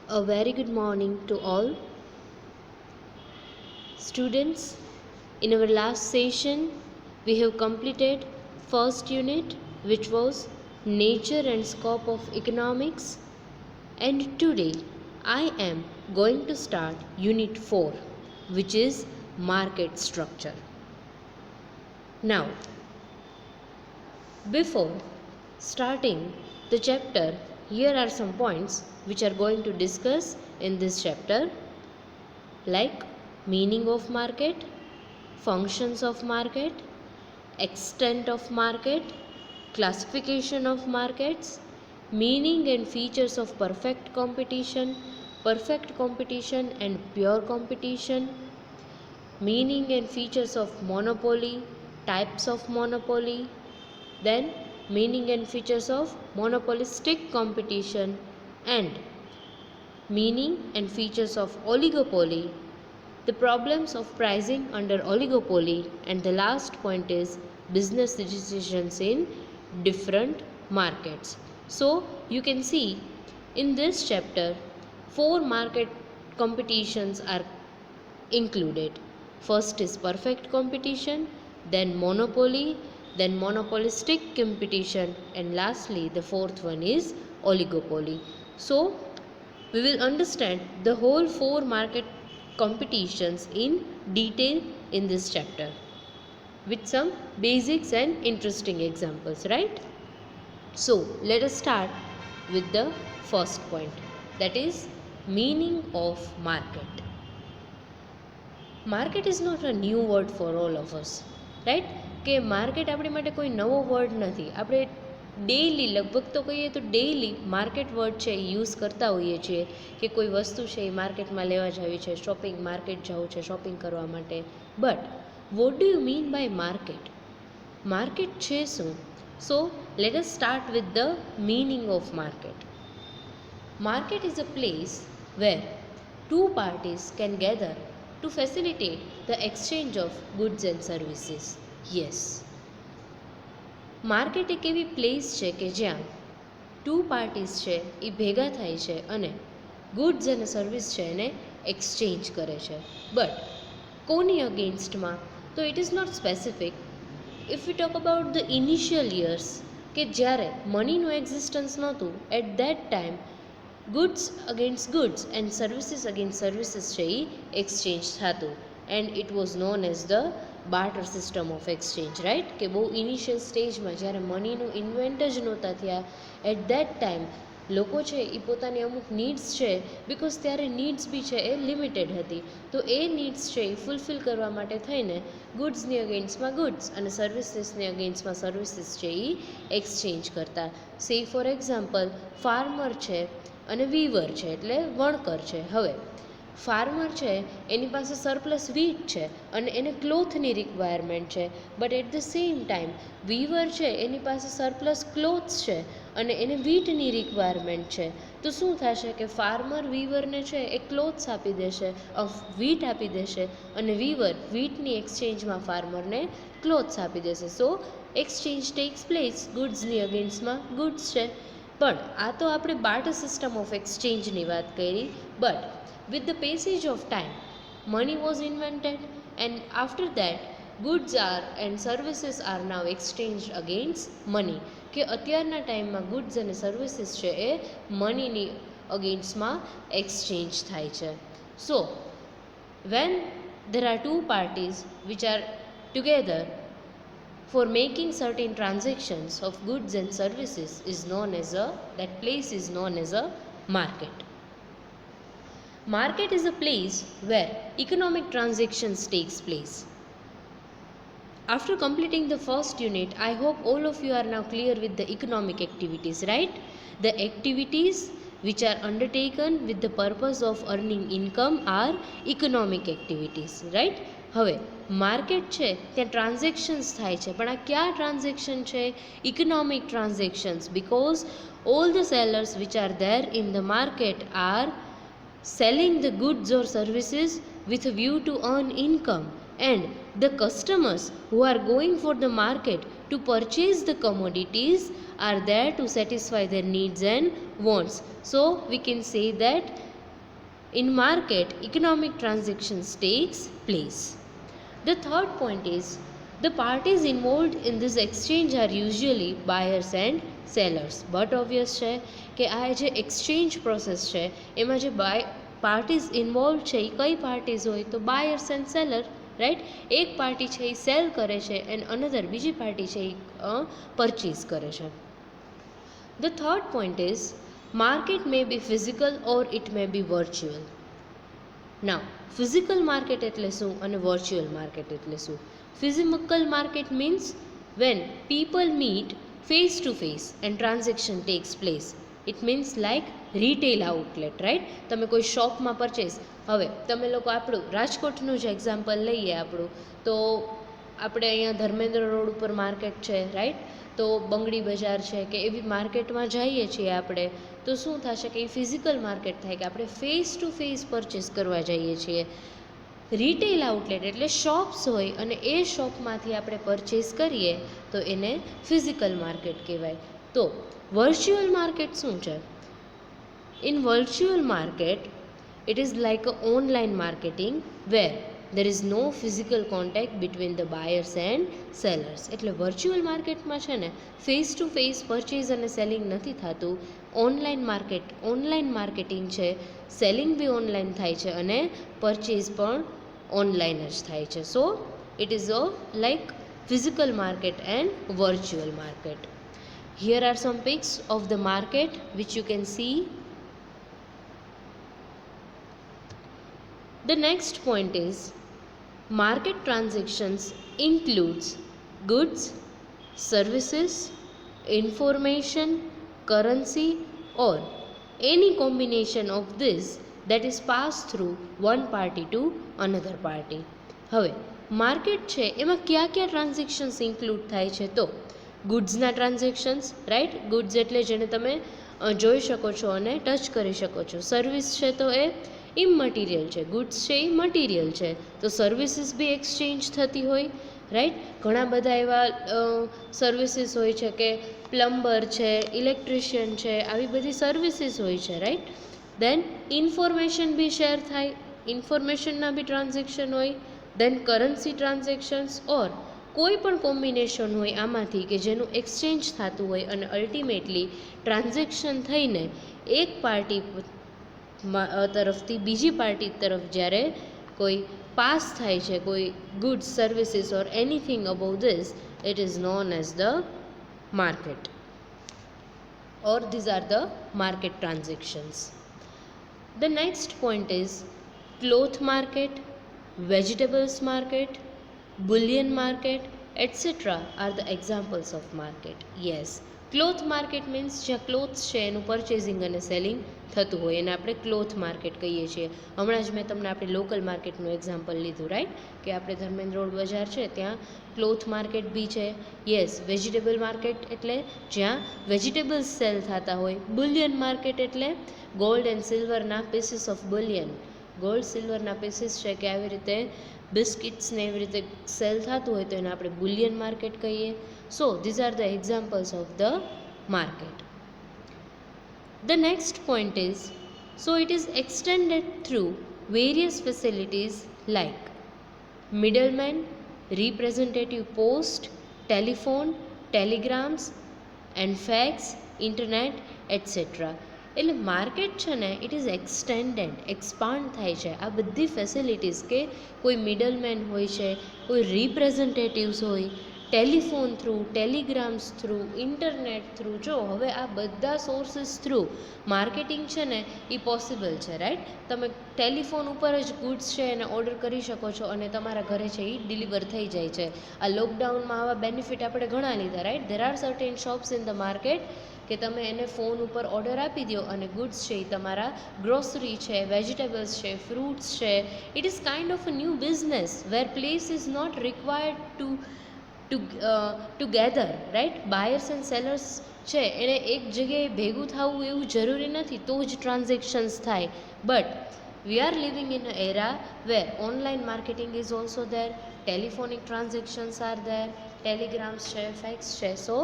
A very good morning to all students. In our last session, we have completed first unit, which was nature and scope of economics, and today I am going to start unit 4, which is market structure. Now, before starting the chapter, here are some points which are going to discuss in this chapter, like meaning of market, functions of market, extent of market, classification of markets, meaning and features of perfect competition and pure competition, meaning and features of monopoly, types of monopoly, then meaning and features of monopolistic competition, and meaning and features of oligopoly, the problems of pricing under oligopoly, and the last point is business decisions in different markets. So you can see in this chapter 4 market competitions are included. First is perfect competition, then monopoly, then monopolistic competition, and lastly the fourth one is oligopoly. So we will understand the whole 4 market competitions in detail in this chapter with some basics and interesting examples, right? So let us start with the first point, that is meaning of market. Market is not a new word for all of us, right? કે market આપણી માટે કોઈ નવો word નથી. આપણે daily, લગભગ તો કહીએ તો ડેઈલી માર્કેટ વર્ડ છે એ યુઝ કરતા હોઈએ છીએ કે કોઈ વસ્તુ છે એ માર્કેટમાં લેવા જવી છે, માર્કેટ જવું છે શોપિંગ કરવા માટે. But what do you mean by market? Market છે શું? So let us start with the meaning of market. Market is a place where two parties can gather to facilitate the exchange of goods and services. Yes. Market એક એવી place છે કે જ્યાં two parties છે એ ભેગા થાય છે અને ગુડ્સ અને સર્વિસ છે એને એક્સચેન્જ કરે છે. બટ કોની અગેન્સ્ટમાં? તો it is not specific. If you talk about the initial years, કે જ્યારે મનીનું એક્ઝિસ્ટન્સ નહોતું, at that time goods against goods and services against services છે એ એક્સચેન્જ થતું, and it was known as the barter system of exchange, right? કે બહુ initial સ્ટેજમાં જ્યારે મનીનું ઇન્વેન્ટ જ નહોતા થયા, એટ દેટ ટાઈમ લોકો છે એ પોતાની અમુક નીડ્સ છે, બિકોઝ ત્યારે નીડ્સ બી છે એ લિમિટેડ હતી, તો એ નીડ્સ છે એ ફૂલફિલ કરવા માટે થઈને ગુડ્સની અગેન્સ્ટમાં ગુડ્સ અને સર્વિસીસની અગેન્સ્ટમાં સર્વિસીસ છે એ એક્સચેન્જ કરતા. સે ફોર એક્ઝામ્પલ, ફાર્મર છે અને વીવર છે, એટલે વણકર છે. હવે ફાર્મર છે એની પાસે સરપ્લસ વીટ છે અને એને ક્લોથની રિક્વાયરમેન્ટ છે, but at the same time weaver છે એની પાસે સરપ્લસ ક્લોથ્સ છે અને એને વીટની રિક્વાયરમેન્ટ છે. તો શું થશે કે ફાર્મર વીવરને છે એ ક્લોથ્સ આપી દેશે, વીટ આપી દેશે, અને વીવર વીટની એક્સચેન્જમાં ફાર્મરને ક્લોથ્સ આપી દેશે. સો એક્સચેન્જ ટેક્સ પ્લેસ, ગુડ્સની અગેન્સ્ટમાં ગુડ્સ છે. પણ આ તો આપણે બાર્ટર સિસ્ટમ ઓફ એક્સચેન્જની વાત કરી. But with the passage of time, money was invented, and after that goods are and services are now exchanged against money. કે અત્યારના ટાઈમમાં ગુડ્સ અને સર્વિસીસ છે એ મનીની અગેન્સ્ટમાં એક્સચેન્જ થાય છે. સો when there are two parties which are together for making certain transactions of goods and services is known as that place is known as a market. Market is a place where economic transactions takes place. After completing the first unit, I hope all of you are now clear with the economic activities, right? The activities which are undertaken with the purpose of earning income are economic activities, right? હવે market છે ત્યાં transactions થાય છે, પણ આ કયા transaction છે? Economic transactions, because all the sellers which are there in the market are selling the goods or services with a view to earn income, and the customers who are going for the market to purchase the commodities are there to satisfy their needs and wants. So we can say that In market, economic transactions takes place. The third point is the parties involved in this exchange are usually buyers and sellers. But obvious છે કે આ જે exchange process છે એમાં જે parties involved છે એ કઈ parties હોય તો buyers and seller, right? એક પાર્ટી છે એ સેલ કરે છે and another બીજી પાર્ટી છે એ પરચેઝ કરે છે. The third point is market may be physical or it may be virtual. Now, physical market એટલે શું અને virtual market એટલે શું? Physical market means when people meet face to face and transaction takes place. It means like retail outlet, right? તમે કોઈ શોપમાં purchase, હવે તમે લોકો આપણું રાજકોટનું જ એક્ઝામ્પલ લઈએ આપણું, તો આપણે અહીંયા ધર્મેન્દ્ર રોડ ઉપર માર્કેટ છે, રાઈટ? તો બંગડી બજાર છે કે એવી માર્કેટમાં જઈએ છીએ આપણે, તો શું થશે કે એ ફિઝિકલ માર્કેટ થાય કે આપણે ફેસ ટુ ફેસ પરચેસ કરવા જઈએ છીએ. રિટેલ આઉટલેટ એટલે શોપ્સ હોય અને એ શોપમાંથી આપણે પરચેસ કરીએ તો એને ફિઝિકલ માર્કેટ કહેવાય. તો વર્ચ્યુઅલ માર્કેટ શું છે? In virtual market it is like a online marketing where there is no physical contact between the buyers and sellers. એટલે વર્ચ્યુઅલ માર્કેટમાં છે ને ફેસ ટુ ફેસ પરચેઝ અને સેલિંગ નથી થતું. ઓનલાઈન માર્કેટિંગ છે, સેલિંગ બી ઓનલાઈન થાય છે અને પરચેઝ પણ ઓનલાઈન જ થાય છે. So it is a like physical market and virtual market. Here are some pics of the market which you can see. The next point is market transactions includes goods, services, information, currency or any combination of this that is passed through one party to another party. હવે market છે એમાં કયા કયા transactions include થાય છે? તો ગુડ્સના transactions, right? Goods એટલે જેને તમે જોઈ શકો છો અને ટચ કરી શકો છો. સર્વિસ છે તો એ ઇમમટીરિયલ છે, ગુડ્સ છે એ મટીરિયલ છે, તો સર્વિસીસ બી એક્સચેન્જ થતી હોય, રાઈટ? ઘણા બધા એવા સર્વિસીસ હોય છે કે પ્લમ્બર છે, ઇલેક્ટ્રિશિયન છે, આવી બધી સર્વિસીસ હોય છે, રાઈટ? દેન ઇન્ફોર્મેશન બી શેર થાય, ઇન્ફોર્મેશનના બી ટ્રાન્ઝેક્શન હોય. દેન કરન્સી ટ્રાન્ઝેક્શન્સ ઓર કોઈ પણ કોમ્બિનેશન હોય આમાંથી કે જેનું એક્સચેન્જ થતું હોય અને અલ્ટિમેટલી ટ્રાન્ઝેક્શન થઈને એક પાર્ટી તરફથી બીજી પાર્ટી તરફ જ્યારે કોઈ પાસ થાય છે, કોઈ goods, services or anything about this, it is known as the market or these are the market transactions. The next point is cloth market, vegetables market, bullion market, etc. are the examples of market. Yes, cloth market means જ્યાં clothes છે એનું purchasing અને selling થતું હોય એને આપણે cloth market કહીએ છીએ. હમણાં જ મેં તમને આપણી લોકલ માર્કેટનું એક્ઝામ્પલ લીધું, રાઈટ? કે આપણે ધર્મેન્દ્ર રોડ બજાર છે ત્યાં ક્લોથ માર્કેટ બી છે. યસ, વેજીટેબલ માર્કેટ એટલે જ્યાં વેજીટેબલ્સ સેલ થતા હોય. બુલિયન માર્કેટ એટલે ગોલ્ડ એન્ડ સિલ્વરના પીસીસ ઓફ બુલિયન, ગોલ્ડ સિલ્વરના પીસીસ છે કે આવી રીતે બિસ્કિટ્સને એવી રીતે સેલ થતું હોય તો એને આપણે બુલિયન માર્કેટ કહીએ. સો these are the examples of the market. The next point is, so it is extended through various facilities like middleman, representative post, telephone, telegrams and fax, internet, etc. એટલે market છે ને it is expand થાય છે. આ બધી facilities કે કોઈ middleman હોય છે, કોઈ રિપ્રેઝન્ટેટિવ્સ હોય, telephone through, telegrams through, internet through, જો હવે આ બધા સોર્સિસ થ્રુ માર્કેટિંગ છે ને એ પોસિબલ છે, રાઈટ? તમે ટેલિફોન ઉપર જ ગુડ્સ છે એને ઓર્ડર કરી શકો છો અને તમારા ઘરે છે એ ડિલિવર થઈ જાય છે. આ લોકડાઉનમાં આવા બેનિફિટ આપણે ઘણા લીધા, right? There are certain shops in the market કે તમે એને ફોન ઉપર ઓર્ડર આપી દો અને ગુડ્સ છે એ તમારા ગ્રોસરી છે, વેજીટેબલ્સ છે, ફ્રૂટ્સ છે. It is kind of a new business where place is not required to gather, right? Buyers and sellers છે એને એક જગ્યાએ ભેગું થવું એવું જરૂરી નથી તો જ ટ્રાન્ઝેક્શન્સ થાય. But we are living in a era where online marketing is also there, telephonic transactions are there, telegrams છે, ફેક્સ છે. So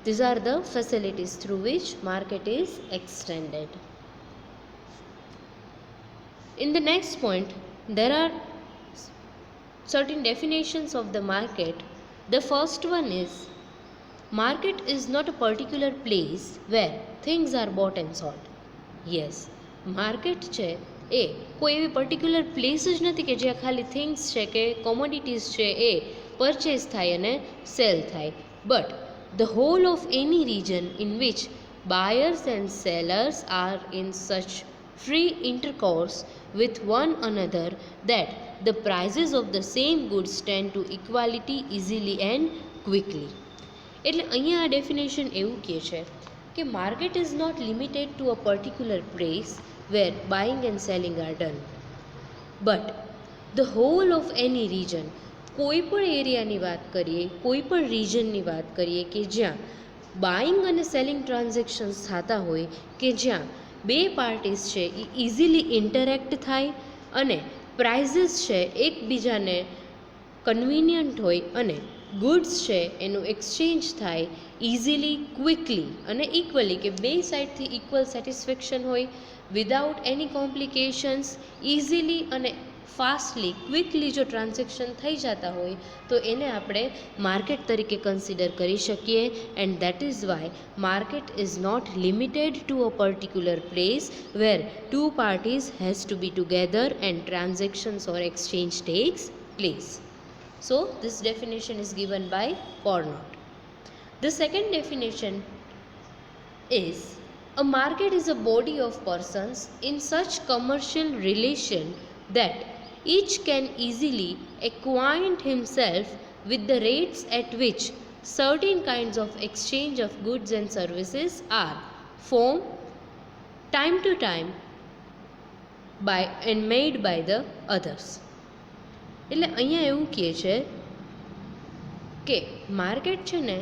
these are the facilities through which market is extended. In the next point, there are certain definitions of the market. The first one is, market is not a particular place where things are bought and sold. Yes, market છે એ કોઈ એવી particular place જ નથી કે જ્યાં ખાલી things છે કે કોમોડિટીઝ છે એ પરચેસ થાય અને સેલ થાય, but the whole of any region in which buyers and sellers are in such free intercourse with one another that the prices of the same goods tend to equality easily and quickly. એટલે અહીંયા આ definition એવું કહે છે કે market is not limited to a particular place where buying and selling are done, but the whole of any region, કોઈ પણ એરિયાની વાત કરીએ, કોઈ પણ રિજનની વાત કરીએ કે જ્યાં બાઇંગ અને સેલિંગ ટ્રાન્ઝેક્શન્સ થતા હોય, કે જ્યાં બે પાર્ટીઝ છે એ ઇઝીલી ઇન્ટરેક્ટ થાય અને પ્રાઇઝીસ છે એકબીજાને કન્વિનિયન્ટ હોય અને ગુડ્સ છે એનું એક્સચેન્જ થાય ઇઝીલી, ક્વિકલી અને ઇક્વલી, કે બે સાઇડથી ઇક્વલ સેટિસ્ફેક્શન હોય, વિદાઉટ એની કોમ્પ્લિકેશન્સ, ઇઝીલી અને ફાસ્ટલી, ક્વિકલી જો ટ્રાન્ઝેક્શન થઈ જતા હોય તો એને આપણે માર્કેટ તરીકે કન્સિડર કરી શકીએ. And that is why market is not limited to a particular place where two parties has to be together and transactions or exchange takes place. So this definition is given by Carnot. The second definition is, a market is a body of persons in such commercial relation that each can easily acquaint himself with the rates at which certain kinds of exchange of goods and services are formed time to time by and made by the others. એટલે અહીંયા એવું કહે છે કે market છે ને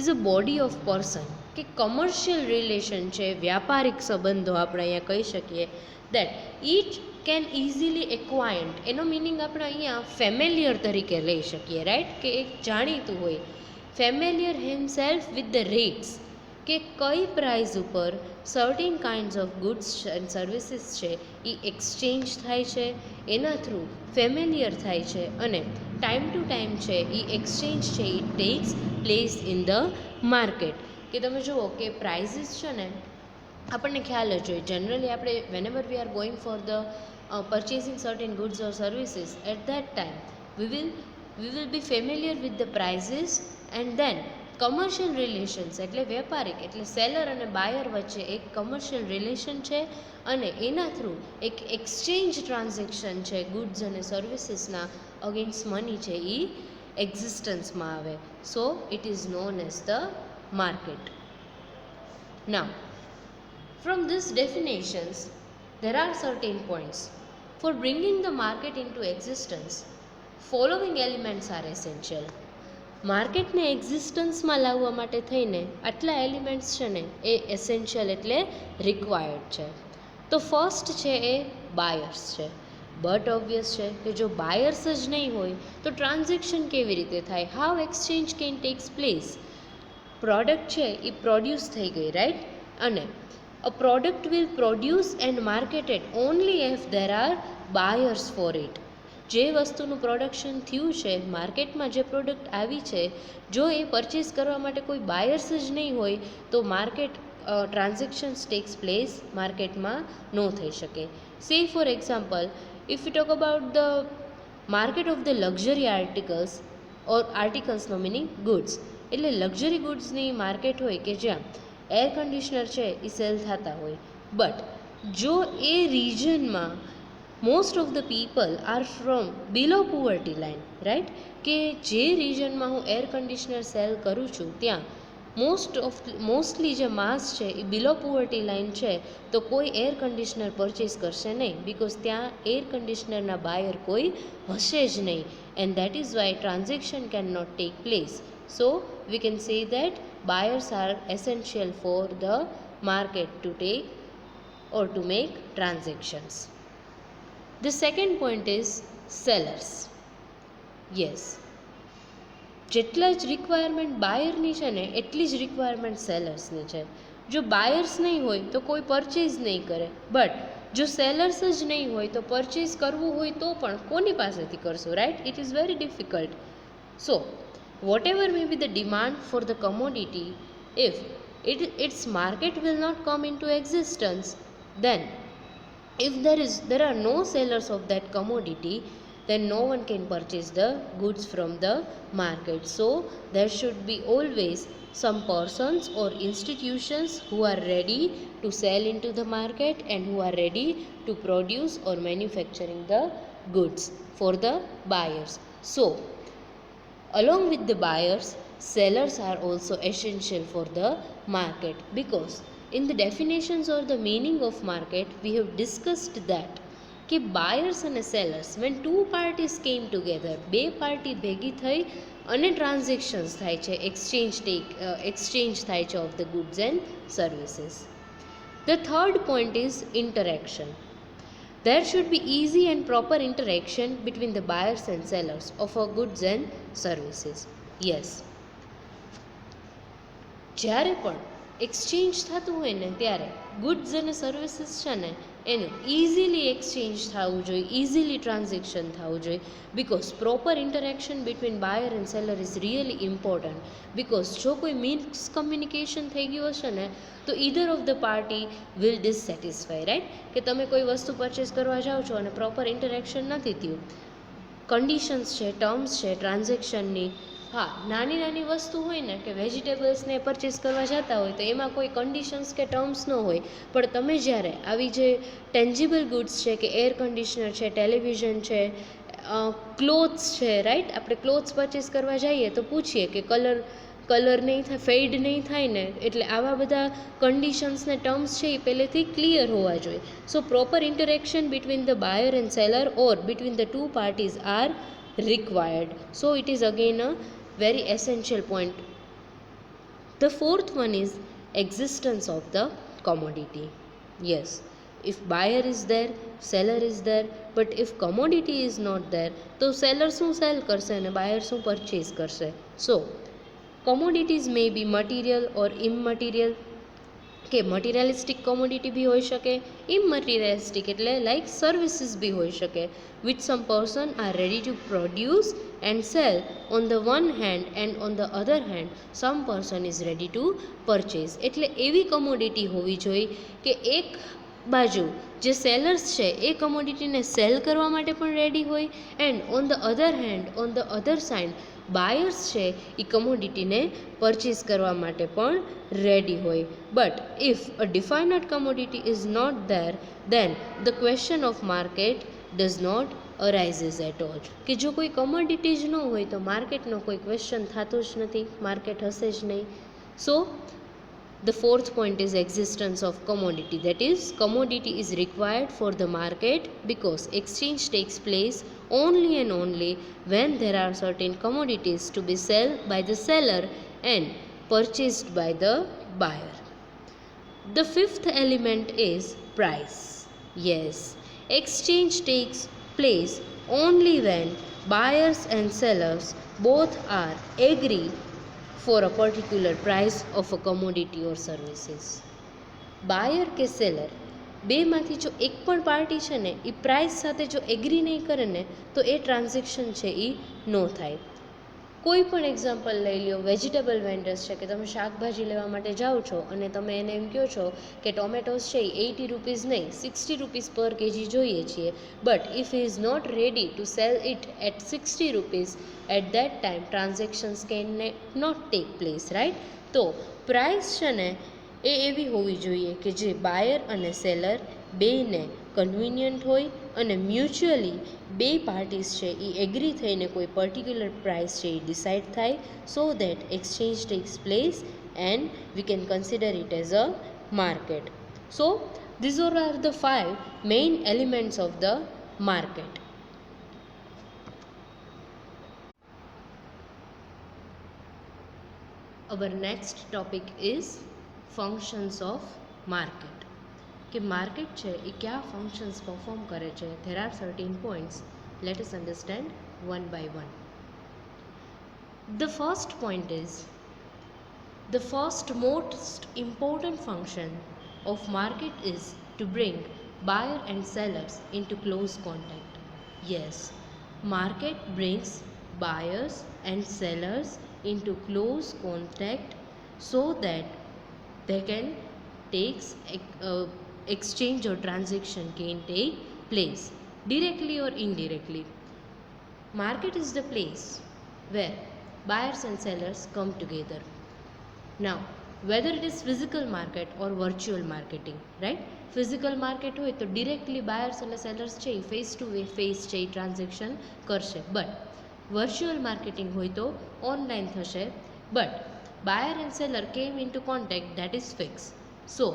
is a body of person, કે commercial relation છે, વ્યાપારિક સંબંધો આપણે અહીંયા કહી શકીએ. દેટ ઈચ કેન ઇઝીલી એક્વાયન્ટ, એનો મિનિંગ આપણે અહીંયા ફેમિલિયર તરીકે લઈ શકીએ, રાઈટ, કે એક જાણીતું હોય. Familiar himself with the rates, કે કઈ પ્રાઇઝ ઉપર certain kinds of goods and services છે એ એક્સચેન્જ થાય છે, એના થ્રુ ફેમિલિયર થાય છે અને ટાઈમ ટુ ટાઈમ છે એ એક્સચેન્જ છે એ takes place in the market. કે તમે જુઓ કે પ્રાઇઝીસ છે ને આપણને ખ્યાલ જ હોય, જનરલી આપણે whenever we are going for the purchasing certain goods or services, at that time we will be familiar with the prices. And then commercial relations એટલે વ્યાપારિક, એટલે સેલર અને બાયર વચ્ચે એક કમર્શિયલ રિલેશન છે અને એના થ્રુ એક એક્સચેન્જ ટ્રાન્ઝેક્શન છે ગુડ્સ અને સર્વિસીસના અગેન્સ્ટ મની છે એ એક્ઝિસ્ટન્સમાં આવે. So it is known as the market. Now from these definitions there are certain points. For bringing the market into existence, following elements are essential. માર્કેટને એક્ઝિસ્ટન્સમાં લાવવા માટે થઈને આટલા elements છે ને એ એસેન્શિયલ એટલે રિક્વાયર્ડ છે. તો ફર્સ્ટ છે એ બાયર્સ છે. બટ ઓબ્વિયસ છે કે જો બાયર્સ જ નહીં હોય તો ટ્રાન્ઝેક્શન કેવી રીતે થાય? How exchange can tax place? Product છે એ પ્રોડ્યુસ થઈ ગઈ, રાઈટ, અને અ product will produce and marketed only if there are buyers four it. જે વસ્તુનું પ્રોડક્શન થયું છે, માર્કેટમાં જે પ્રોડક્ટ આવી છે, જો એ પરચેસ કરવા માટે કોઈ બાયર્સ જ નહીં હોય તો માર્કેટ ટ્રાન્ઝેક્શન્સ ટેક્સ પ્લેસ માર્કેટમાં ન થઈ શકે. Say for example, if you talk about the market of the luxury articles or આર્ટિકલ્સનો મિનિંગ ગુડ્સ, એટલે લક્ઝરી ગુડ્સની માર્કેટ હોય કે જ્યાં એર કન્ડિશનર છે એ સેલ થતા હોય, બટ જો એ રિજનમાં most of the people are from below poverty line, right, કે જે રિજનમાં હું એર કન્ડિશનર સેલ કરું છું ત્યાં મોસ્ટલી જે માસ છે એ બિલો પુઅર્ટી લાઇન છે, તો કોઈ એર કન્ડિશનર પરચેસ કરશે નહીં, બિકોઝ ત્યાં એર કન્ડિશનરના બાયર કોઈ હશે જ નહીં. And that is why transaction can not take place. So we can say that buyers are essential for the market to take or to make transactions. The second point is sellers. Yes, જેટલા જ requirement બાયરની છે ને એટલી જ requirement સેલર્સની છે. જો buyers નહીં હોય તો કોઈ પરચેઝ નહીં કરે, બટ જો સેલર્સ જ નહીં હોય તો પરચેસ કરવું હોય તો પણ કોની પાસેથી કરશો, right? It is very difficult. So whatever may be the demand for the commodity, if its market will not come into existence, then if there are no sellers of that commodity, then no one can purchase the goods from the market. So there should be always some persons or institutions who are ready to sell into the market and who are ready to produce or manufacturing the goods for the buyers. So along with the buyers, sellers are also essential for the market, because in the definitions or the meaning of market we have discussed that કે buyers અને sellers, when two parties came together, બે party ભેગી થઈ અને transactions થાય છે, exchange થાય છે of the goods and services. The third point is interaction. There should be easy and proper interaction between the buyers and sellers of our goods and services. Yes, જ્યારે પણ exchange થતું હોય ને ત્યારે ગુડ્સ અને services છે ને એનું ઇઝીલી એક્સચેન્જ થવું જોઈએ, ઇઝીલી ટ્રાન્ઝેક્શન થવું જોઈએ, because proper interaction between buyer and seller is really important. Because જો કોઈ મિસકમ્યુનિકેશન થઈ ગયું હશે ને તો either of the party will dissatisfy, right? કે તમે કોઈ વસ્તુ પરચેસ કરવા જાઓ છો અને પ્રોપર ઇન્ટરેક્શન નથી થયું, કન્ડિશન્સ છે, ટર્મ્સ છે ટ્રાન્ઝેક્શનની. હા, નાની નાની વસ્તુ હોય ને કે વેજીટેબલ્સને પરચેસ કરવા જતા હોય તો એમાં કોઈ કન્ડિશન્સ કે ટર્મ્સ ન હોય, પણ તમે જ્યારે આવી જે ટેન્જિબલ ગુડ્સ છે કે એર કન્ડિશનર છે, ટેલિવિઝન છે, ક્લોથ્સ છે, રાઈટ? આપણે ક્લોથ્સ પરચેસ કરવા જઈએ તો પૂછીએ કે કલર નહીં થાય, ફેડ નહીં થાય ને, એટલે આવા બધા કન્ડિશન્સ ને ટર્મ્સ છે એ પહેલેથી ક્લિયર હોવા જોઈએ. So proper interaction between the buyer and seller or between the two parties are required. So it is again a very essential point. The fourth one is existence of the commodity. Yes, if buyer is there, seller is there, but if commodity is not there, તો seller શું sell કરશે અને buyer શું purchase કરશે? So commodities may be material or immaterial, કે materialistic commodity be હોઈ શકે, immaterialistic એટલે લાઈક સર્વિસીસ બી હોઈ શકે, which some person are ready to produce and sell on the one hand and on the other hand some person is ready to purchase. એટલે એવી commodity હોવી જોઈએ કે એક બાજુ જે સેલર્સ છે એ કોમોડિટીને સેલ કરવા માટે પણ રેડી હોય and on the other hand on the other side buyers છે એ કમોડિટીને પરચેસ કરવા માટે પણ રેડી હોય. But if a defined commodity is not there, then the question of market does not arises at all. કે જો કોઈ કમોડિટી જ ન હોય તો માર્કેટનો કોઈ ક્વેશ્ચન થતો જ નથી, માર્કેટ હશે જ નહીં. સો the fourth point is existence of commodity. That is, commodity is required for the market because exchange takes place only and only when there are certain commodities to be sold by the seller and purchased by the buyer. The fifth element is price. Yes, exchange takes place only when buyers and sellers both are agree for a particular price of a commodity or services. બાયર કે seller બેમાંથી જો એક પણ party છે ને એ price સાથે જો agri નહીં કરે ને તો એ ટ્રાન્ઝેક્શન છે એ ન થાય. કોઈ પણ એક્ઝામ્પલ લઈ લ્યો, વેજીટેબલ વેન્ડર્સ છે કે તમે શાકભાજી લેવા માટે જાઓ છો અને તમે એને એમ કહો છો કે ટોમેટોસ છે એ 80 રૂપીઝ નહીં 60 રૂપીઝ પર કેજી જોઈએ છીએ, but if he is not ready to sell it at 60 rupees, at that time transactions can not take place, right? તો પ્રાઇસ છે ને એ એવી હોવી જોઈએ કે જે બાયર અને સેલર બેયને કન્વિનિયન્ટ હોય અને મ્યુચ્યુઅલી બે પાર્ટીઝ છે એ એગ્રી થઈને કોઈ પર્ટિક્યુલર પ્રાઇસ છે એ ડિસાઇડ થાય, so that exchange takes place and we can consider it as a market. So these are the 5 main elements of the market. Our next topic is functions of market. કે market છે એ કયા functions perform કરે છે. There are certain points. Let us understand one by one. The first point is the first most important function of market is to bring buyer and sellers into close contact. Yes, market brings buyers and sellers into close contact so that they can take exchange or transaction can take place directly or indirectly. Market is the place where buyers and sellers come together. Now, whether it is physical market or virtual marketing, right? Physical market હોય તો directly buyers અને sellers છે face to face છે transaction કરશે, but virtual marketing હોય તો online થશે, but buyer and seller came into contact, that is fixed. So,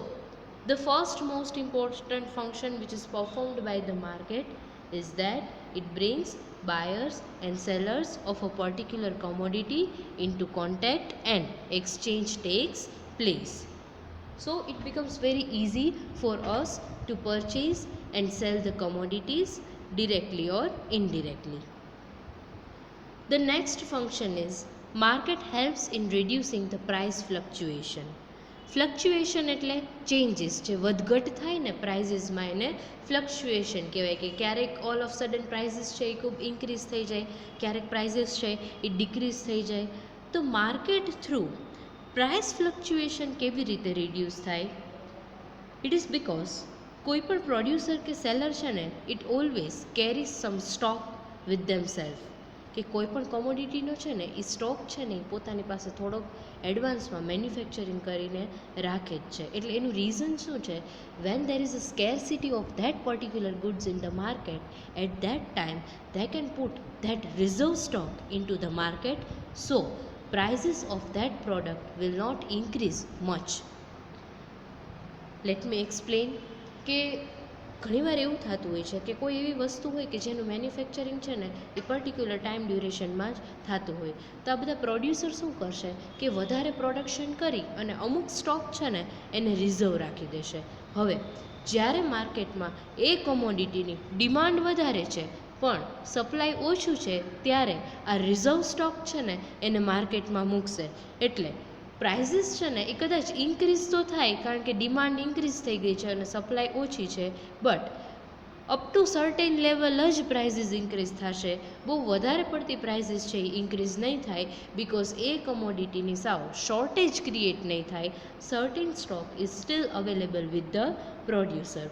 the first most important function which is performed by the market is that it brings buyers and sellers of a particular commodity into contact and exchange takes place. So it becomes very easy for us to purchase and sell the commodities directly or indirectly. The next function is market helps in reducing the price fluctuation. Fluctuation એટલે changes જે વધઘટ થાય ને પ્રાઇઝીસમાં એને fluctuation કહેવાય, કે ક્યારેક all of sudden prices છે એ ખૂબ ઇન્ક્રીઝ થઈ જાય, ક્યારેક પ્રાઇઝીસ છે એ ડિક્રીઝ થઈ જાય. તો માર્કેટ થ્રુ પ્રાઇસ ફ્લક્ચ્યુએશન કેવી રીતે રિડ્યુસ થાય? ઇટ ઇઝ બિકોઝ કોઈ પણ પ્રોડ્યુસર કે સેલર છે ને it always carries some stock with themself, કે કોઈ પણ કોમોડિટીનો છે ને એ સ્ટોક છે ને એ પોતાની પાસે થોડોક એડવાન્સમાં મેન્યુફેક્ચરિંગ કરીને રાખે જ છે. એટલે એનું રીઝન શું છે? When there is a scarcity of that particular goods in the market, at that time they can put that reserve stock into the market, so prices of that product will not increase much. Let me explain કે ઘણીવાર એવું થતું હોય છે કે કોઈ એવી વસ્તુ હોય કે જેનું મેન્યુફેક્ચરિંગ છે ને એ પર્ટિક્યુલર ટાઈમ ડ્યુરેશનમાં જ થતું હોય, તો આ બધા પ્રોડ્યુસર શું કરશે કે વધારે પ્રોડક્શન કરી અને અમુક સ્ટોક છે ને એને રિઝર્વ રાખી દેશે. હવે જ્યારે માર્કેટમાં એ કોમોડિટીની ડિમાન્ડ વધારે છે પણ સપ્લાય ઓછું છે, ત્યારે આ રિઝર્વ સ્ટોક છે ને એને માર્કેટમાં મૂકશે. એટલે પ્રાઇઝીસ છે ને એ કદાચ ઇન્ક્રીઝ તો થાય કારણ કે ડિમાન્ડ ઇન્ક્રીઝ થઈ ગઈ છે અને સપ્લાય ઓછી છે, but up to certain level જ પ્રાઇઝીસ ઇન્ક્રીઝ થશે. બહુ વધારે પડતી પ્રાઇઝીસ છે એ ઇન્ક્રીઝ નહીં થાય, બિકોઝ એ કમોડિટીની સાવ શોર્ટેજ ક્રિએટ નહીં થાય. Certain stock is still available with the producer.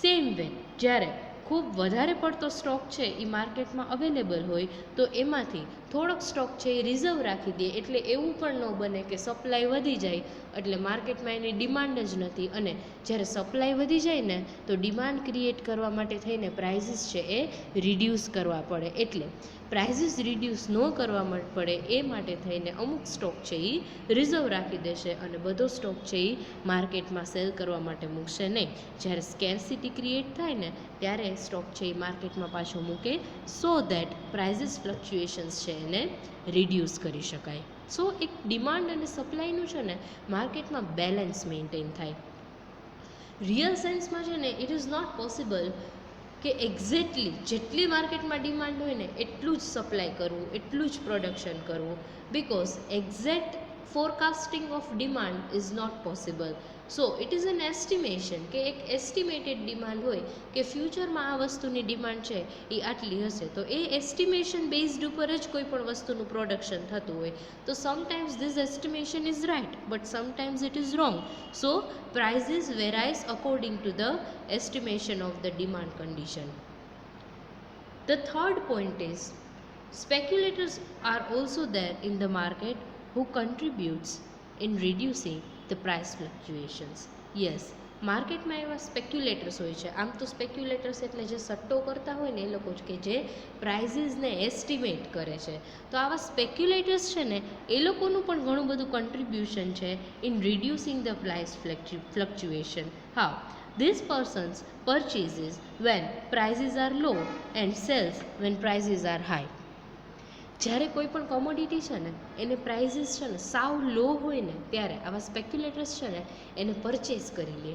Same way જ્યારે ખૂબ વધારે પડતો સ્ટોક છે એ માર્કેટમાં અવેલેબલ હોય તો એમાંથી થોડોક સ્ટોક છે એ રિઝર્વ રાખી દે, એટલે એવું પણ ન બને કે સપ્લાય વધી જાય એટલે માર્કેટમાં એની ડિમાન્ડ જ નથી, અને જ્યારે સપ્લાય વધી જાય ને તો ડિમાન્ડ ક્રિએટ કરવા માટે થઈને પ્રાઇઝીસ છે એ રિડ્યુસ કરવા પડે. એટલે પ્રાઇઝીસ રિડ્યુસ ન કરવા પડે એ માટે થઈને અમુક સ્ટોક છે એ રિઝર્વ રાખી દેશે અને બધો સ્ટોક છે એ માર્કેટમાં સેલ કરવા માટે મૂકશે નહીં. જ્યારે સ્કેરસિટી ક્રિએટ થાય ને ત્યારે સ્ટોક છે એ માર્કેટમાં પાછો મૂકે, સો દેટ પ્રાઇઝીસ ફ્લક્ચ્યુએશન્સ છે એને રિડ્યુસ કરી શકાય. સો એક ડિમાન્ડ અને સપ્લાયનું છે ને માર્કેટમાં બેલેન્સ મેન્ટેન થાય. રિયલ સેન્સમાં છે ને ઇટ ઇઝ નોટ પોસિબલ કે એક્ઝેક્ટલી જેટલી માર્કેટમાં ડિમાન્ડ હોય ને એટલું જ સપ્લાય કરવું, એટલું જ પ્રોડક્શન કરવું, because exact forecasting of demand is not possible. So it is an estimation, કે એક એસ્ટિમેટેડ ડિમાન્ડ હોય કે ફ્યુચરમાં આ વસ્તુની ડિમાન્ડ છે એ આટલી હશે, તો એ એસ્ટિમેશન બેઝડ ઉપર જ કોઈ પણ વસ્તુનું પ્રોડક્શન થતું હોય. તો sometimes this estimation is right but sometimes it is wrong. So prices varies according to the estimation of the demand condition. The third point is speculators are also there in the market who contributes in reducing the price fluctuations. Yes, માર્કેટમાં એવા સ્પેક્યુલેટર્સ હોય છે. આમ તો સ્પેક્યુલેટર્સ એટલે જે સટ્ટો કરતા હોય ને એ લોકો જ કે જે પ્રાઇઝીસને એસ્ટિમેટ કરે છે. તો આવા સ્પેક્યુલેટર્સ છે ને એ લોકોનું પણ ઘણું બધું કન્ટ્રીબ્યુશન છે in reducing the price fluctuation. How? These persons purchases when prices are low and sells when prices are high. જ્યારે કોઈ પણ કોમોડિટી છે ને એને પ્રાઇઝીસ છે ને સાવ લો હોય ને ત્યારે આવા સ્પેક્યુલેટર્સ છે ને એને પરચેસ કરી લે.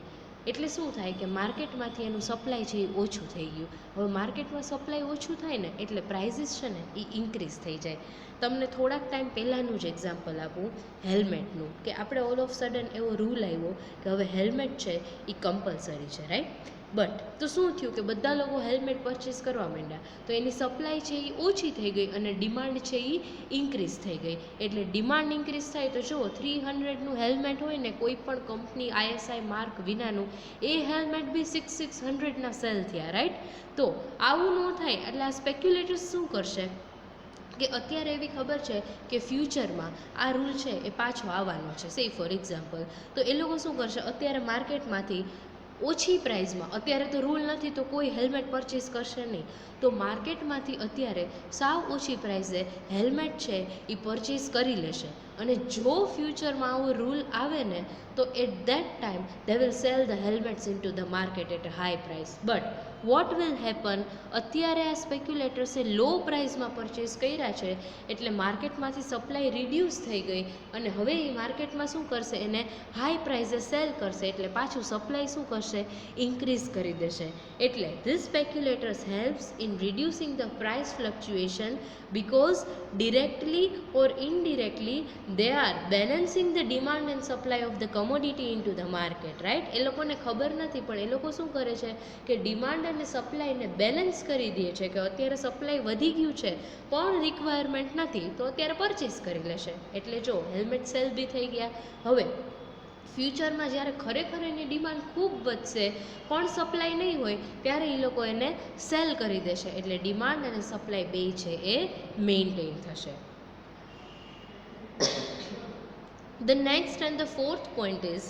એટલે શું થાય કે માર્કેટમાંથી એનું સપ્લાય છે એ ઓછું થઈ ગયું. હવે માર્કેટમાં સપ્લાય ઓછું થાય ને એટલે પ્રાઇઝીસ છે ને એ ઇન્ક્રીઝ થઈ જાય. તમને થોડાક ટાઈમ પહેલાંનું જ એક્ઝામ્પલ આપું હેલ્મેટનું, કે આપણે ઓલ ઓફ સડન એવો રૂલ આવ્યો કે હવે હેલ્મેટ છે એ કમ્પલસરી છે, રાઈટ? બટ તો શું થયું કે બધા લોકો હેલ્મેટ પરચેસ કરવા માંડ્યા, તો એની સપ્લાય છે એ ઓછી થઈ ગઈ અને ડિમાન્ડ છે એ ઇન્ક્રીઝ થઈ ગઈ. એટલે ડિમાન્ડ ઇન્ક્રીઝ થાય તો જુઓ 300નું હેલ્મેટ હોય ને કોઈ પણ કંપની ISI માર્ક વિનાનું, એ હેલ્મેટ બી 600ના સેલ થયા, રાઈટ. તો આવું ન થાય એટલે આ સ્પેક્યુલેટર્સ શું કરશે કે અત્યારે એવી ખબર છે કે ફ્યુચરમાં આ રૂલ છે એ પાછો આવવાનો છે, સે ફોર એક્ઝામ્પલ, તો એ લોકો શું કરશે, અત્યારે માર્કેટમાંથી ઓછી પ્રાઇઝમાં, અત્યારે તો રૂલ નથી તો કોઈ હેલ્મેટ પરચેસ કરશે નહીં, તો માર્કેટમાંથી અત્યારે સાવ ઓછી પ્રાઇઝે હેલ્મેટ છે એ પરચેસ કરી લેશે. અને જો ફ્યુચરમાં આવો રૂલ આવે ને તો at that time they will sell the helmets into the market at a high price. But what will happen, અત્યારે આ સ્પેક્યુલેટર્સે લો પ્રાઇઝમાં પરચેસ કર્યા છે એટલે માર્કેટમાંથી સપ્લાય રિડ્યુસ થઈ ગઈ અને હવે એ માર્કેટમાં શું કરશે, એને હાઈ પ્રાઇઝે સેલ કરશે એટલે પાછું સપ્લાય શું કરશે, ઇન્ક્રીઝ કરી દેશે. એટલે this speculators helps in reducing the price fluctuation because directly or indirectly they are balancing the demand and supply of the commodity into the market, right. એ લોકોને ખબર નથી પણ એ લોકો શું કરે છે કે ડિમાન્ડ અને સપ્લાયને બેલેન્સ કરી દે છે કે અત્યારે સપ્લાય વધી ગયું છે પણ રિક્વાયરમેન્ટ નથી તો અત્યારે પરચેસ કરી લેશે. એટલે જો હેલ્મેટ સેલ બી થઈ ગયા. હવે ફ્યુચરમાં જ્યારે ખરેખર એની ડિમાન્ડ ખૂબ વધશે પણ સપ્લાય નહીં હોય ત્યારે એ લોકો એને સેલ કરી દેશે એટલે ડિમાન્ડ અને સપ્લાય બે છે એ મેઇન્ટેન થશે. The next and the fourth point is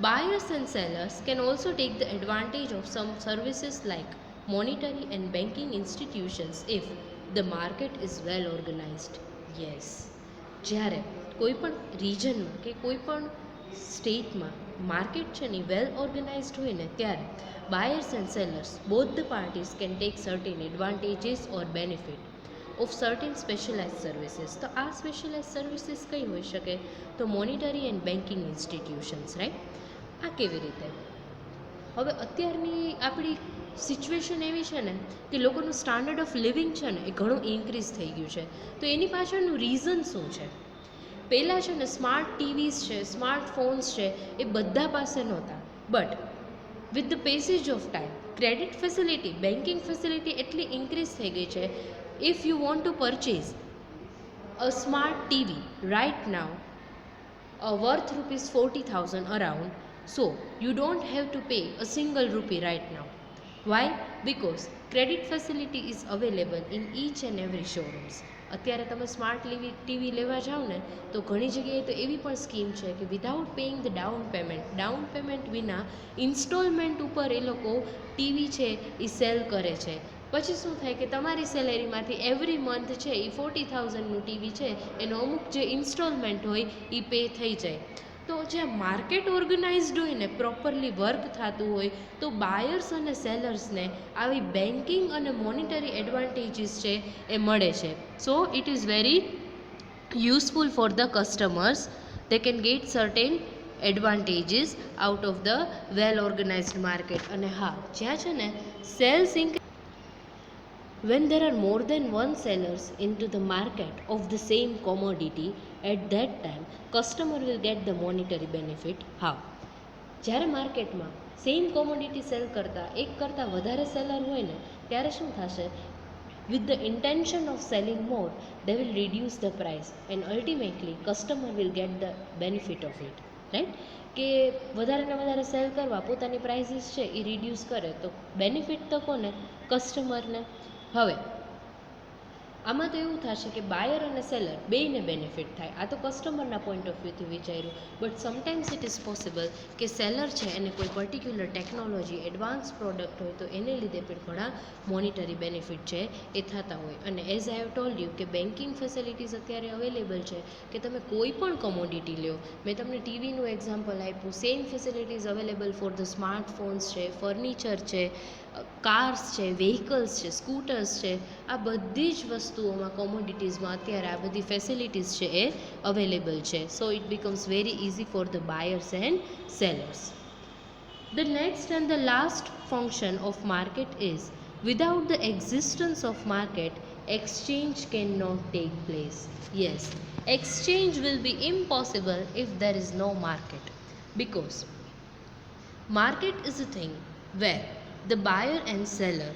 buyers and sellers can also take the advantage of some services like monetary and banking institutions if the market is well organized. Yes, જ્યારે કોઈ પણ રિજનમાં કે કોઈ પણ સ્ટેટમાં market છે ને વેલ organised હોય ને ત્યારે buyers and sellers both the parties can take certain advantages or benefit of certain specialise services. તો આ સ્પેશિયલાઇઝ સર્વિસીસ કઈ હોઈ શકે, તો monetary and banking institutions, right. આ કેવી રીતે, હવે અત્યારની આપણી સિચ્યુએશન એવી છે ને કે લોકોનું સ્ટાન્ડર્ડ ઓફ લિવિંગ છે ને એ ઘણું ઇન્ક્રીઝ થઈ ગયું છે. તો એની પાછળનું રીઝન શું છે, પહેલાં છે ને સ્માર્ટ ટીવીઝ છે, સ્માર્ટફોન્સ છે એ બધા પાસે નહોતા, but with the passage of time credit facility, banking facility એટલી ઇન્ક્રીઝ થઈ ગઈ છે. If you want to purchase a smart TV right now worth rupees 40,000 around, so you don't have to pay a single rupee right now. Why? Because credit facility is available in each and every showrooms. અત્યારે તમે smart TV લેવા જાઓ ને તો ઘણી જગ્યાએ તો એવી પણ સ્કીમ છે કે without paying the down payment વિના ઇન્સ્ટોલમેન્ટ ઉપર એ લોકો ટીવી છે એ સેલ કરે છે. પછી શું થાય કે તમારી સેલેરીમાંથી એવરી મંથ છે એ 40,000નું ટીવી છે એનો અમુક જે ઇન્સ્ટોલમેન્ટ હોય એ પે થઈ જાય. તો જે માર્કેટ ઓર્ગેનાઇઝડ હોય ને પ્રોપરલી વર્ક થતું હોય તો બાયર્સ અને સેલર્સને આવી બેન્કિંગ અને મોનિટરી એડવાન્ટેજીસ છે એ મળે છે. So it is very useful for the customers. They can get certain advantages out of the well organised market. અને હા, જ્યાં છે ને cells when there are more than one sellers into the market of the same commodity, at that time customer will get the monetary benefit. How? જ્યારે માર્કેટમાં same commodity cell કરતાં એક કરતાં વધારે સેલર હોય ને ત્યારે શું થશે, with the intention of selling more they will reduce the price and ultimately customer will get the benefit of it, right. કે વધારે ને વધારે સેલ કરવા પોતાની પ્રાઇસીસ છે એ રિડ્યુસ કરે તો બેનિફિટ તો કોને, કસ્ટમરને. હવે આમાં તો એવું થશે કે બાયર અને સેલર બેયને બેનિફિટ થાય. આ તો કસ્ટમરના પોઈન્ટ ઓફ વ્યૂથી વિચાર્યું, but sometimes it is possible કે સેલર છે એને કોઈ પર્ટિક્યુલર ટેકનોલોજી એડવાન્સ પ્રોડક્ટ હોય તો એને લીધે પણ ઘણા મોનિટરી બેનિફિટ છે એ થતા હોય. અને as I have told you કે બેન્કિંગ ફેસિલિટીઝ અત્યારે અવેલેબલ છે કે તમે કોઈ પણ કમોડિટી લ્યો. મેં તમને ટીવીનું એક્ઝામ્પલ આપ્યું, same facilities available for the smartphones છે, ફર્નિચર છે, કાર્સ છે, વ્હીકલ્સ છે, સ્કૂટર્સ છે. આ બધી જ વસ્તુઓમાં કોમોડિટીઝમાં અત્યારે આ બધી ફેસિલિટીઝ છે એ અવેલેબલ છે. So it becomes very easy for the buyers and sellers. The next and the last function of market is without the existence of market, exchange cannot take place. Yes, exchange will be impossible if there is no market, because market is a thing where the buyer and seller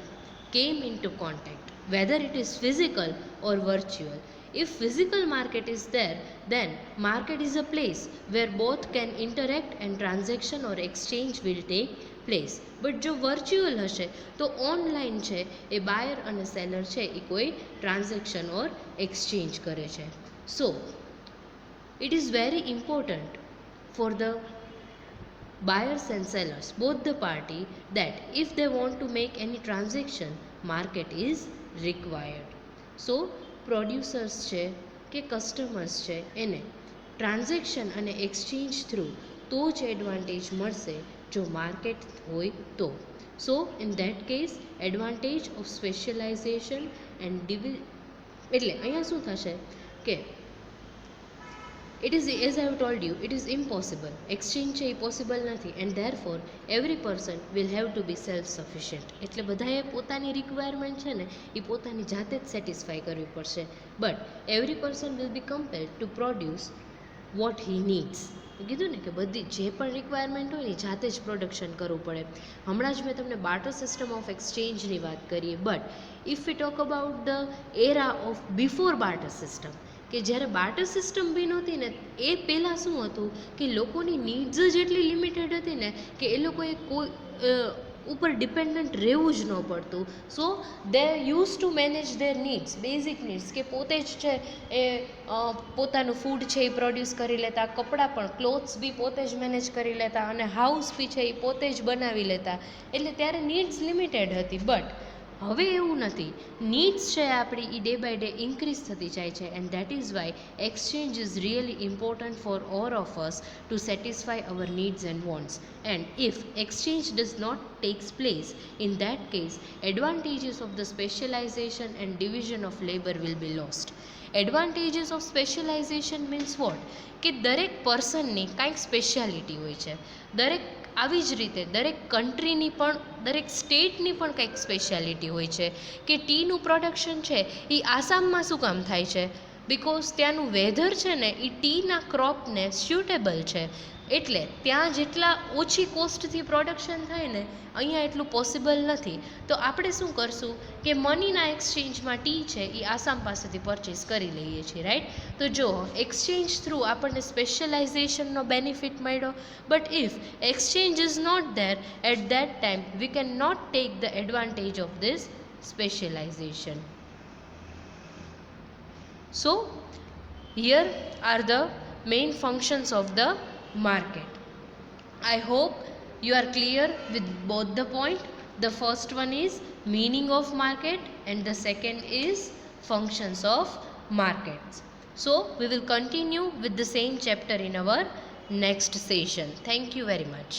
came into contact, whether it is physical or virtual. If physical market is there, then market is a place where both can interact and transaction or exchange will take place. But જો virtual હશે તો online છે એ બાયર અને seller છે એ કોઈ transaction ઓર exchange કરે છે. સો it is very important for the buyers and sellers, both the party, that if they want to make any transaction, market is required. So producers છે કે કસ્ટમર્સ છે એને ટ્રાન્ઝેક્શન અને એક્સચેન્જ થ્રુ તો જ advantage મળશે જો માર્કેટ હોય તો. સો in that case advantage of specialisation and એટલે અહીંયા શું થશે કે it is, as I have told you, it is impossible. Exchange છે એ પોસિબલ નથી, and therefore every person will have to be self sufficient. એટલે બધાએ પોતાની રિક્વાયરમેન્ટ છે ને એ પોતાની જાતે જ સેટિસ્ફાઈ કરવી પડશે. But every person will be compelled to produce what he needs. કીધું ને કે બધી જે પણ રિક્વાયરમેન્ટ હોય ને જાતે જ પ્રોડક્શન કરવું પડે. હમણાં જ મેં તમને બાર્ટર સિસ્ટમ ઓફ એક્સચેન્જની વાત કરીએ. But if V talk about the era of before barter system, કે જ્યારે બાર્ટર સિસ્ટમ બી નહોતી ને એ પહેલાં શું હતું કે લોકોની નીડ્સ જ એટલી લિમિટેડ હતી ને કે એ લોકોએ કોઈ ઉપર ડિપેન્ડન્ટ રહેવું જ ન પડતું. So they use to manage their needs, basic needs, કે પોતે જ છે એ પોતાનું ફૂડ છે એ પ્રોડ્યુસ કરી લેતા, કપડાં પણ ક્લોથ્સ બી પોતે જ મેનેજ કરી લેતા, અને હાઉસ બી છે એ પોતે જ બનાવી લેતા. એટલે ત્યારે નીડ્સ લિમિટેડ હતી. બટ હવે એવું નથી. નીડ્સ છે આપણી એ ડે બાય ડે ઇન્ક્રીઝ થતી જાય છે, and that is why exchange is really important for all of us to satisfy our needs and wants. And if exchange does not takes place, in that case advantages of the specialization and division of labor will be lost. Advantages of specialization means what? કે દરેક પર્સનની કાંઈક speciality હોય છે. દરેક આવી જ રીતે દરેક કન્ટ્રીની પણ, દરેક સ્ટેટની પણ કંઈક સ્પેશિયાલિટી હોય છે. કે ટીનું પ્રોડક્શન છે એ આસામમાં શું કામ થાય છે? બિકોઝ ત્યાંનું વેધર છે ને એ ટીના ક્રોપને સ્યુટેબલ છે. એટલે ત્યાં જેટલા ઓછી કોસ્ટથી પ્રોડક્શન થાય ને અહીંયા એટલું પોસિબલ નથી. તો આપણે શું કરશું કે મનીના એક્સચેન્જમાં ટી છે એ આસામ પાસેથી પરચેસ કરી લઈએ છીએ, રાઈટ? તો જો એક્સચેન્જ થ્રુ આપણને સ્પેશિયલાઇઝેશનનો બેનિફિટ મળ્યો. But if exchange is not there at that time we can not take the advantage of this specialization. So here are the main functions of the market. I hope you are clear with both the point. The first one is meaning of market and the second is functions of markets. So we will continue with the same chapter in our next session. Thank you very much.